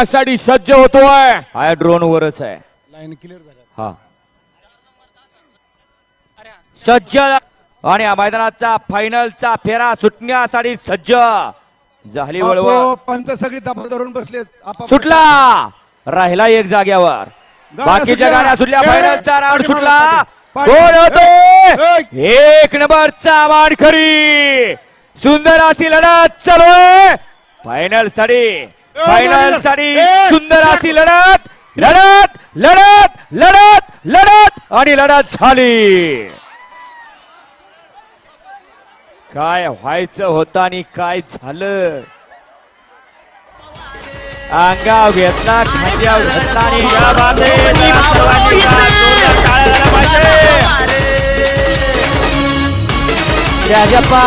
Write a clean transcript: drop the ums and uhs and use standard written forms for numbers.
साठी सज्ज होतोय. हा ड्रोन वरच आहे. लाईन क्लिअर झाली. हा सज्ज आणि या मैदानाचा फायनलचा फेरा सुटण्यासाठी सज्ज झाली. वळवळ पंच सगळी दबा धरून बसलेत. सुटला. राहिला एक जाग्यावर. बाकीच्या गाड्या सुटल्या. फायनलचा राऊंड सुटला. कोण होते? एक नंबरचा मानकरी. सुंदर अशी लढत चालू आहे. फायनल साठी सुंदर अशी लढत लढत लढत लढत लढत आणि लढत झाली. काय व्हायचं होतं आणि काय झालं. अंगाव घेतला, खांद्यावर घेतला आणि या बाबतीत सर्वांनी टाळ्या झाल्या पाहिजे. राजप्पा